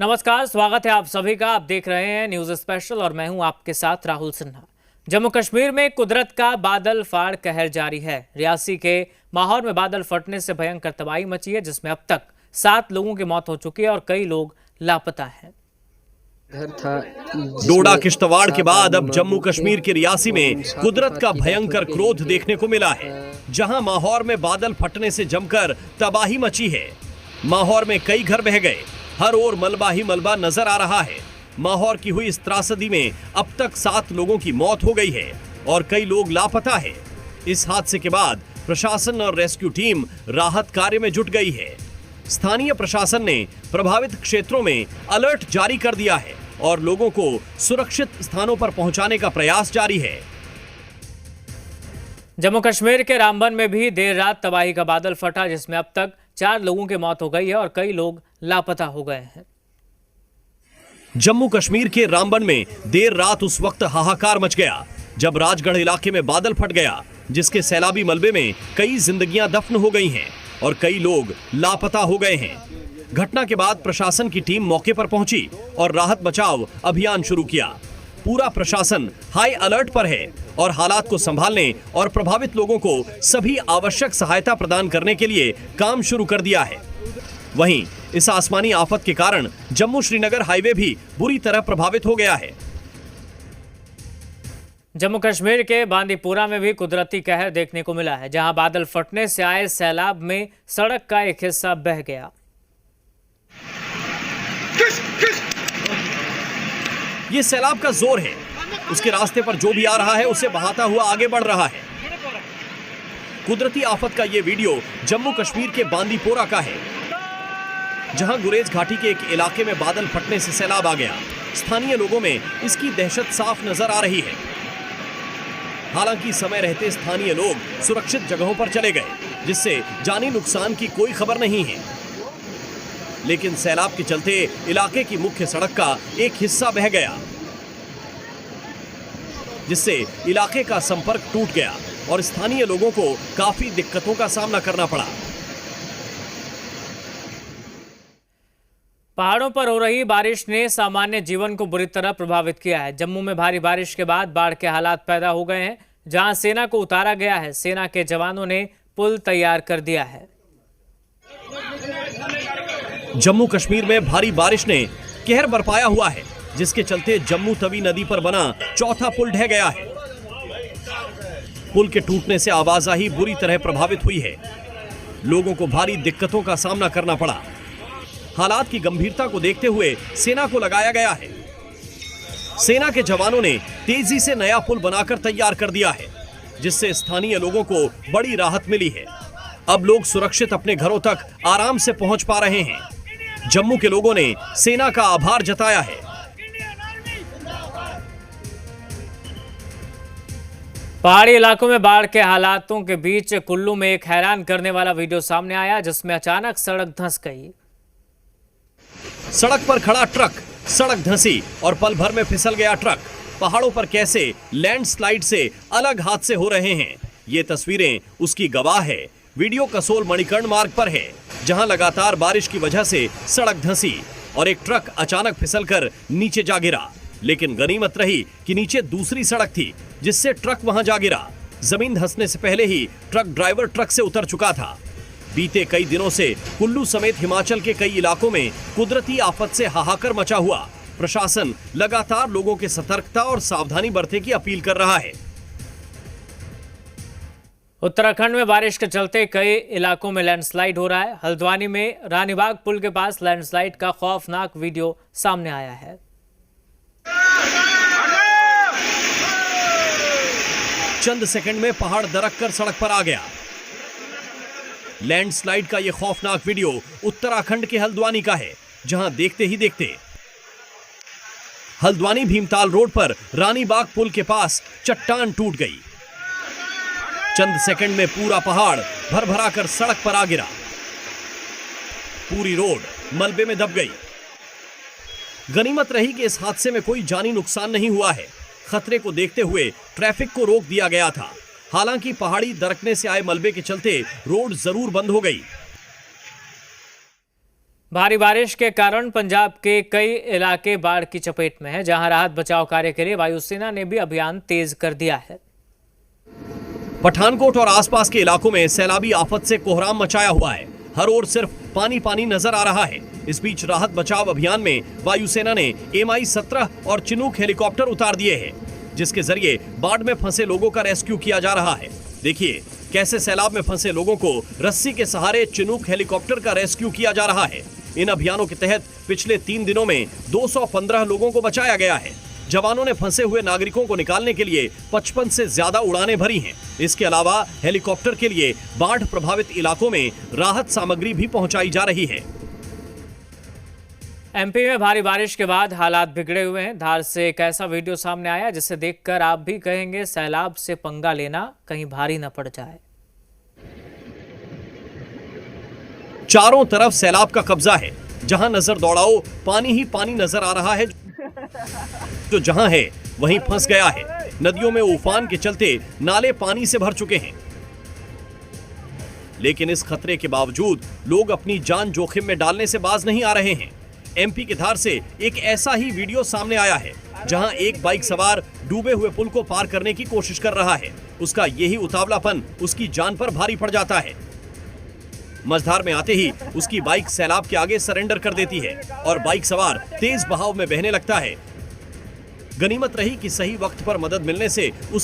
नमस्कार, स्वागत है आप सभी का। आप देख रहे हैं न्यूज स्पेशल और मैं हूं आपके साथ राहुल सिन्हा। जम्मू कश्मीर में कुदरत का बादल फाड़ कहर जारी है। रियासी के माहौर में बादल फटने से भयंकर तबाही मची है, जिसमें अब तक 7 लोगों की मौत हो चुकी है और कई लोग लापता हैं। डोडा किश्तवाड़ के बाद अब जम्मू कश्मीर के रियासी में कुदरत का भयंकर क्रोध देखने को मिला है, जहां माहौर में बादल फटने से जमकर तबाही मची है। माहौर में कई घर बह गए, हर ओर मलबा ही मलबा नजर आ रहा है। माहौर की हुई इस त्रासदी में अब तक 7 लोगों की मौत हो गई है और कई लोग लापता है। इस हादसे के बाद प्रशासन और रेस्क्यू टीम राहत कार्य में जुट गई है। स्थानीय प्रशासन ने प्रभावित क्षेत्रों में अलर्ट जारी कर दिया है और लोगों को सुरक्षित स्थानों पर पहुंचाने का प्रयास जारी है। जम्मू कश्मीर के रामबन में भी देर रात तबाही का बादल फटा, जिसमें अब तक 4 लोगों की मौत हो गई है और कई लोग लापता हो गए हैं। जम्मू कश्मीर के रामबन में देर रात उस वक्त हाहाकार मच गया जब राजगढ़ इलाके में बादल फट गया, जिसके सैलाबी मलबे में कई जिंदगियां दफन हो गई हैं और कई लोग लापता हो गए हैं। घटना के बाद प्रशासन की टीम मौके पर पहुंची और राहत बचाव अभियान शुरू किया। पूरा प्रशासन हाई अलर्ट पर है और हालात को संभालने और प्रभावित लोगों को सभी आवश्यक सहायता प्रदान करने के लिए काम शुरू कर दिया है। वहीं इस आसमानी आफत के कारण जम्मू श्रीनगर हाईवे भी बुरी तरह प्रभावित हो गया है। जम्मू कश्मीर के बांदीपुरा में भी कुदरती कहर देखने को मिला है, जहां बादल फटने से आए सैलाब में सड़क का एक हिस्सा बह गया। ये सैलाब का जोर है, उसके रास्ते पर जो भी आ रहा है उसे बहाता हुआ आगे बढ़ रहा है। कुदरती आफत का ये वीडियो जम्मू कश्मीर के बांदीपोरा का है, जहां गुरेज घाटी के एक इलाके में बादल फटने से सैलाब आ गया। स्थानीय लोगों में इसकी दहशत साफ नजर आ रही है। हालांकि समय रहते स्थानीय लोग सुरक्षित जगहों पर चले गए, जिससे जानी नुकसान की कोई खबर नहीं है। लेकिन सैलाब के चलते इलाके की मुख्य सड़क का एक हिस्सा बह गया, जिससे इलाके का संपर्क टूट गया और स्थानीय लोगों को काफी दिक्कतों का सामना करना पड़ा। पहाड़ों पर हो रही बारिश ने सामान्य जीवन को बुरी तरह प्रभावित किया है। जम्मू में भारी बारिश के बाद बाढ़ के हालात पैदा हो गए हैं, जहां सेना को उतारा गया है। सेना के जवानों ने पुल तैयार कर दिया है। जम्मू कश्मीर में भारी बारिश ने कहर बरपाया हुआ है, जिसके चलते जम्मू तवी नदी पर बना चौथा पुल ढह गया है। पुल के टूटने से आवाजाही बुरी तरह प्रभावित हुई है। लोगों को भारी दिक्कतों का सामना करना पड़ा। हालात की गंभीरता को देखते हुए सेना को लगाया गया है। सेना के जवानों ने तेजी से नया पुल बनाकर तैयार कर दिया है, जिससे स्थानीय लोगों को बड़ी राहत मिली है। अब लोग सुरक्षित अपने घरों तक आराम से पहुंच पा रहे हैं। जम्मू के लोगों ने सेना का आभार जताया है। पहाड़ी इलाकों में बाढ़ के हालातों के बीच कुल्लू में एक हैरान करने वाला वीडियो सामने आया, जिसमें अचानक सड़क धंस गई। सड़क पर खड़ा ट्रक, सड़क धंसी और पल भर में फिसल गया ट्रक। पहाड़ों पर कैसे लैंडस्लाइड से अलग हादसे हो रहे हैं, ये तस्वीरें उसकी गवाह है। वीडियो कसोल मणिकर्ण मार्ग पर है, जहां लगातार बारिश की वजह से सड़क धंसी और एक ट्रक अचानक फिसलकर नीचे जा गिरा। लेकिन गनीमत रही कि नीचे दूसरी सड़क थी, जिससे ट्रक वहां जा गिरा। जमीन धंसने से पहले ही ट्रक ड्राइवर ट्रक से उतर चुका था। बीते कई दिनों से कुल्लू समेत हिमाचल के कई इलाकों में कुदरती आफत से हाहाकार मचा हुआ। प्रशासन लगातार लोगों के सतर्कता और सावधानी बरतने की अपील कर रहा है। उत्तराखंड में बारिश के चलते कई इलाकों में लैंडस्लाइड हो रहा है। हल्द्वानी में रानीबाग पुल के पास लैंडस्लाइड का खौफनाक वीडियो सामने आया है। चंद सेकंड में पहाड़ दरक कर सड़क पर आ गया। लैंडस्लाइड का यह खौफनाक वीडियो उत्तराखंड के हल्द्वानी का है, जहां देखते ही देखते हल्द्वानी भीमताल रोड पर रानीबाग पुल के पास चट्टान टूट गई। चंद सेकंड में पूरा पहाड़ भरभरा कर सड़क पर आ गिरा। पूरी रोड मलबे में दब गई। गनीमत रही कि इस हादसे में कोई जानी नुकसान नहीं हुआ है। खतरे को देखते हुए ट्रैफिक को रोक दिया गया था। हालांकि पहाड़ी दरकने से आए मलबे के चलते रोड जरूर बंद हो गई। भारी बारिश के कारण पंजाब के कई इलाके बाढ़ की चपेट में हैं, जहां राहत बचाव कार्य के लिए वायुसेना ने भी अभियान तेज कर दिया है। पठानकोट और आसपास के इलाकों में सैलाबी आफत से कोहराम मचाया हुआ है। हर ओर सिर्फ पानी पानी नजर आ रहा है। इस बीच राहत बचाव अभियान में वायुसेना ने MI-17 और चिनूक हेलीकॉप्टर उतार दिए हैं, जिसके जरिए बाढ़ में फंसे लोगों का रेस्क्यू किया जा रहा है। देखिए कैसे सैलाब में फंसे लोगों को रस्सी के सहारे चिनूक हेलीकॉप्टर का रेस्क्यू किया जा रहा है। इन अभियानों के तहत पिछले 3 दिनों में 215 लोगों को बचाया गया है। जवानों ने फंसे हुए नागरिकों को निकालने के लिए 55 से ज्यादा उड़ानें भरी हैं। इसके अलावा हेलीकॉप्टर के लिए बाढ़ प्रभावित इलाकों में राहत सामग्री भी पहुंचाई जा रही है। MP में भारी बारिश के बाद हालात बिगड़े हुए हैं। धार से एक ऐसा वीडियो सामने आया जिसे देखकर आप भी कहेंगे सैलाब से पंगा लेना कहीं भारी न पड़ जाए। चारों तरफ सैलाब का कब्जा है। जहां नजर दौड़ाओ पानी ही पानी नजर आ रहा है। जो जहां है वहीं फंस गया है। नदियों में उफान के चलते नाले पानी से भर चुके हैं। लेकिन इस खतरे के बावजूद लोग अपनी जान जोखिम में डालने से बाज नहीं आ रहे हैं। MP के धार से एक ऐसा ही वीडियो सामने आया है, जहां एक बाइक सवार डूबे हुए पुल को पार करने की कोशिश कर रहा है। उसका यही उतावलापन उसकी जान पर भारी पड़ जाता है। मझधार में आते ही उसकी बाइक सैलाब के आगे सरेंडर कर देती है और बाइक सवार तेज बहाव में बहने लगता है। गनीमत रही कि सही वक्त पर मदद मिलने से उस